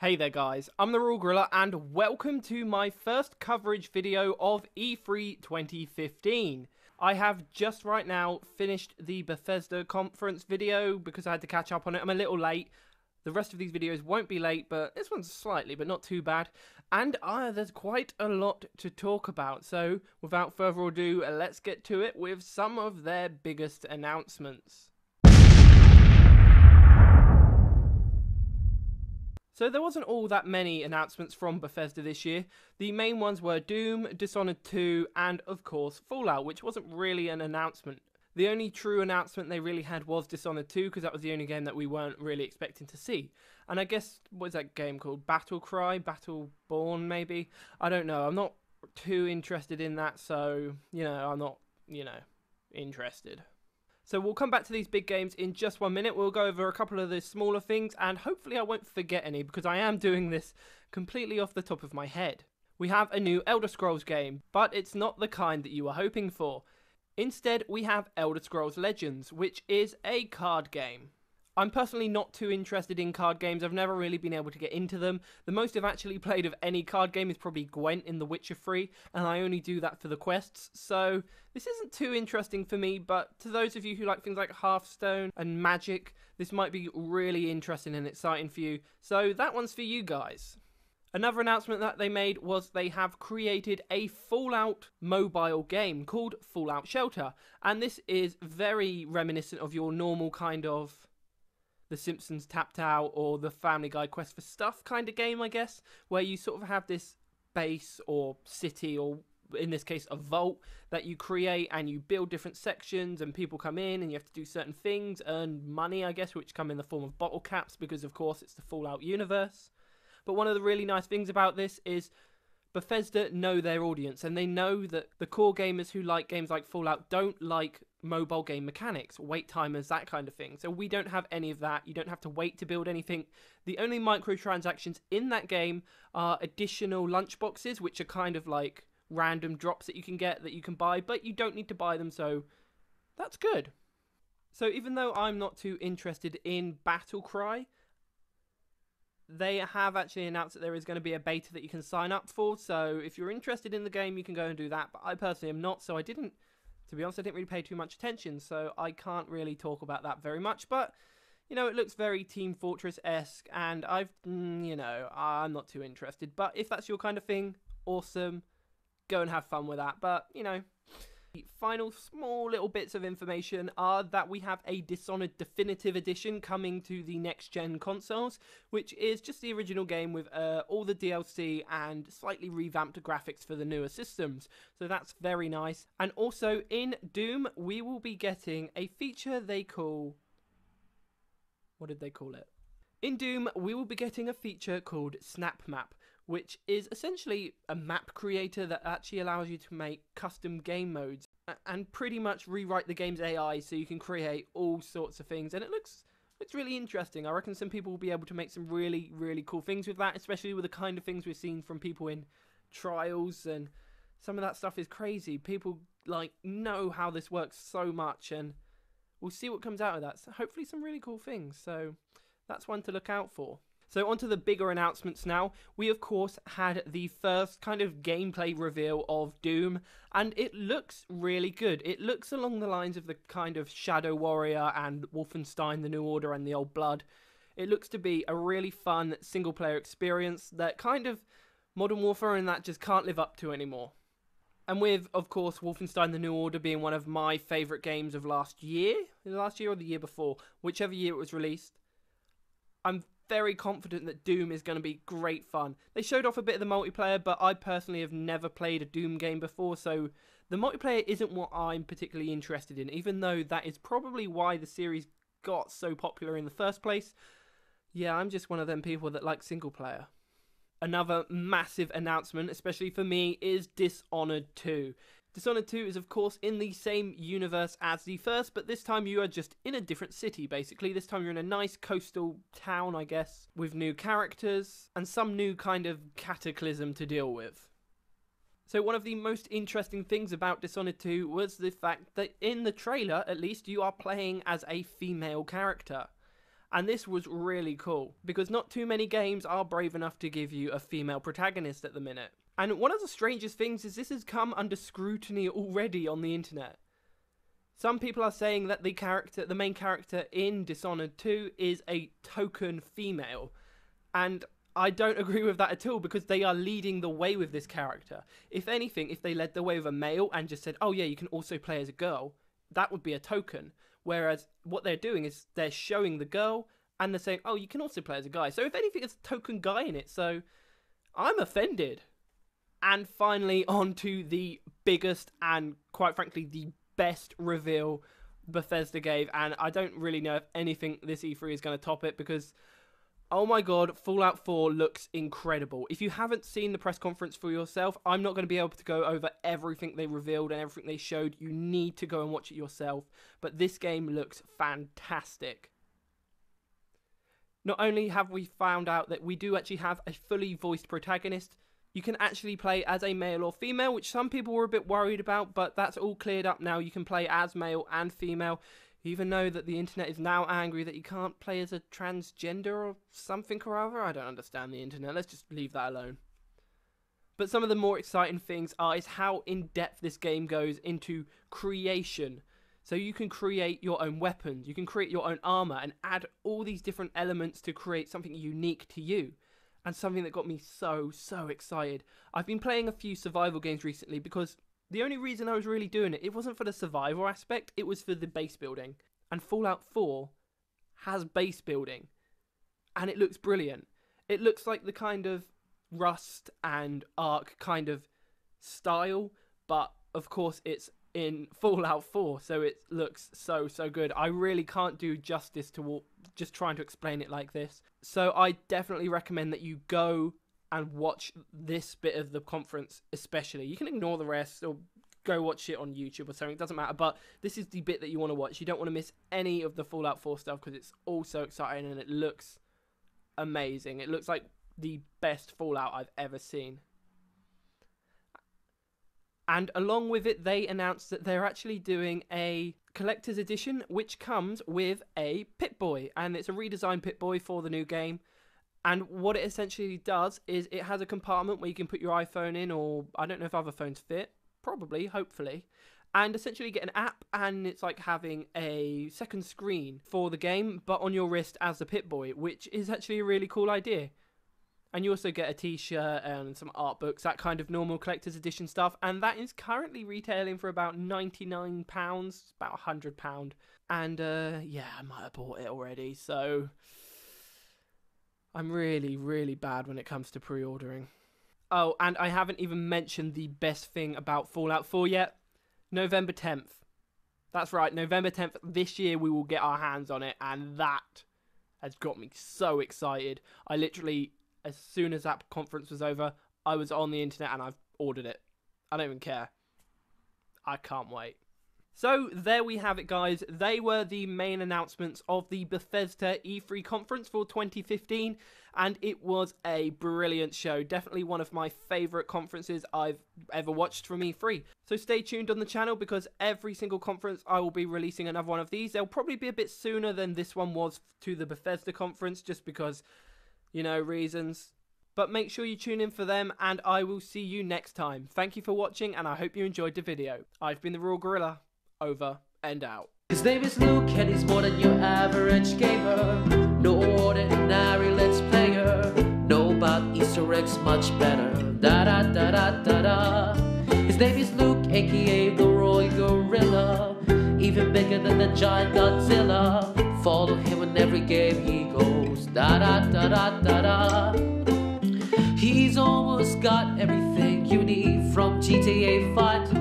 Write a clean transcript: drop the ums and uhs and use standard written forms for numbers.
Hey there guys, I'm TheRoyalGorilla and welcome to my first coverage video of E3 2015. I have just right now finished the Bethesda conference video because I had to catch up on it. I'm a little late. The rest of these videos won't be late, but this one's slightly, but not too bad. And there's quite a lot to talk about, so without further ado, let's get to it with some of their biggest announcements. So there wasn't all that many announcements from Bethesda this year. The main ones were Doom, Dishonored II, and of course Fallout, which wasn't really an announcement. The only true announcement they really had was Dishonored 2, because that was the only game that we weren't really expecting to see. And I guess, what is that game called? Battleborn, maybe? I don't know. I'm not too interested in that, so, I'm not, interested. So we'll come back to these big games in just 1 minute. We'll go over a couple of the smaller things, and hopefully I won't forget any, because I am doing this completely off the top of my head. We have a new Elder Scrolls game, but it's not the kind that you were hoping for. Instead, we have Elder Scrolls Legends, which is a card game. I'm personally not too interested in card games. I've never really been able to get into them. The most I've actually played of any card game is probably Gwent in The Witcher 3, and I only do that for the quests, so this isn't too interesting for me, but to those of you who like things like Hearthstone and Magic, this might be really interesting and exciting for you, so that one's for you guys. Another announcement that they made was they have created a Fallout mobile game called Fallout Shelter, and this is very reminiscent of your normal kind of The Simpsons Tapped Out or the Family Guy Quest for Stuff kind of game, I guess, where you sort of have this base or city, or in this case a vault, that you create and you build different sections and people come in and you have to do certain things, earn money, I guess, which come in the form of bottle caps because of course it's the Fallout universe. But one of the really nice things about this is Bethesda know their audience, and they know that the core gamers who like games like Fallout don't like mobile game mechanics, wait timers, that kind of thing. So we don't have any of that. You don't have to wait to build anything. The only microtransactions in that game are additional lunchboxes, which are kind of like random drops that you can get, that you can buy, but you don't need to buy them, so that's good. So even though I'm not too interested in Battlecry, they have actually announced that there is going to be a beta that you can sign up for, so if you're interested in the game, you can go and do that, but I personally am not, so to be honest, I didn't really pay too much attention, so I can't really talk about that very much, but, it looks very Team Fortress-esque, and I'm not too interested, but if that's your kind of thing, awesome, go and have fun with that, but, The final small little bits of information are that we have a Dishonored Definitive Edition coming to the next-gen consoles, which is just the original game with all the DLC and slightly revamped graphics for the newer systems. So that's very nice. And also in Doom, we will be getting a feature they call... What did they call it? In Doom, we will be getting a feature called Snap Map, which is essentially a map creator that actually allows you to make custom game modes and pretty much rewrite the game's AI so you can create all sorts of things. And it looks really interesting. I reckon some people will be able to make some really, really cool things with that, especially with the kind of things we've seen from people in Trials, and some of that stuff is crazy. People know how this works so much, and we'll see what comes out of that. So hopefully some really cool things. So that's one to look out for. So onto the bigger announcements now. We of course had the first kind of gameplay reveal of Doom, and it looks really good. It looks along the lines of the kind of Shadow Warrior and Wolfenstein The New Order and the Old Blood. It looks to be a really fun single player experience that kind of Modern Warfare and that just can't live up to anymore. And with, of course, Wolfenstein The New Order being one of my favourite games of last year or the year before, whichever year it was released, I'm very confident that Doom is going to be great fun. They showed off a bit of the multiplayer, but I personally have never played a Doom game before, so the multiplayer isn't what I'm particularly interested in, even though that is probably why the series got so popular in the first place. Yeah, I'm just one of them people that like single player. Another massive announcement, especially for me, is Dishonored 2. Dishonored 2 is of course in the same universe as the first, but this time you are just in a different city basically. This time you're in a nice coastal town, I guess, with new characters and some new kind of cataclysm to deal with. So one of the most interesting things about Dishonored 2 was the fact that in the trailer, at least, you are playing as a female character. And this was really cool, because not too many games are brave enough to give you a female protagonist at the minute. And one of the strangest things is this has come under scrutiny already on the internet. Some people are saying that the main character in Dishonored 2 is a token female. And I don't agree with that at all, because they are leading the way with this character. If anything, if they led the way with a male and just said, oh yeah, you can also play as a girl, that would be a token. Whereas what they're doing is they're showing the girl and they're saying, oh, you can also play as a guy. So if anything, it's a token guy in it. So I'm offended. And finally, on to the biggest and, quite frankly, the best reveal Bethesda gave. And I don't really know if anything this E3 is going to top it, because, oh my god, Fallout 4 looks incredible. If you haven't seen the press conference for yourself, I'm not going to be able to go over everything they revealed and everything they showed. You need to go and watch it yourself. But this game looks fantastic. Not only have we found out that we do actually have a fully voiced protagonist, you can actually play as a male or female, which some people were a bit worried about, but that's all cleared up now. You can play as male and female. Even though that the internet is now angry that you can't play as a transgender or something or other. I don't understand the internet. Let's just leave that alone. But some of the more exciting things is how in-depth this game goes into creation. So you can create your own weapons. You can create your own armor and add all these different elements to create something unique to you. And something that got me so excited. I've been playing a few survival games recently because the only reason I was really doing it wasn't for the survival aspect, it was for the base building. And Fallout 4 has base building. And it looks brilliant. It looks like the kind of Rust and Ark kind of style, but of course it's in Fallout 4, so it looks so good. I really can't do justice to just trying to explain it like this. So I definitely recommend that you go and watch this bit of the conference especially. You can ignore the rest or go watch it on YouTube or something, it doesn't matter, but this is the bit that you want to watch. You don't want to miss any of the Fallout 4 stuff because it's all so exciting and it looks amazing. It looks like the best Fallout I've ever seen. And along with it, they announced that they're actually doing a collector's edition, which comes with a Pip-Boy. And it's a redesigned Pip-Boy for the new game. And what it essentially does is it has a compartment where you can put your iPhone in, or I don't know if other phones fit. Probably, hopefully. And essentially get an app, and it's like having a second screen for the game, but on your wrist as the Pip-Boy, which is actually a really cool idea. And you also get a t-shirt and some art books, that kind of normal collector's edition stuff. And that is currently retailing for about £99, about £100. And yeah, I might have bought it already. So I'm really bad when it comes to pre-ordering. Oh, and I haven't even mentioned the best thing about Fallout 4 yet. November 10th. That's right, November 10th this year we will get our hands on it. And that has got me so excited. I literally, as soon as that conference was over, I was on the internet and I've ordered it. I don't even care. I can't wait. So there we have it, guys. They were the main announcements of the Bethesda E3 conference for 2015, and it was a brilliant show. Definitely one of my favourite conferences I've ever watched from E3. So stay tuned on the channel, because every single conference I will be releasing another one of these. They'll probably be a bit sooner than this one was to the Bethesda conference, just because, you know, reasons. But make sure you tune in for them, and I will see you next time. Thank you for watching, and I hope you enjoyed the video. I've been TheRoyalGorilla. Over and out. His name is Luke, and he's more than your average gamer. No ordinary let's player. Know about Easter eggs much better. Da da da da da da. His name is Luke, aka TheRoyalGorilla. Even bigger than the giant Godzilla. Follow him in every game he goes. Da da da da da da. He's almost got everything you need, from GTA 5 to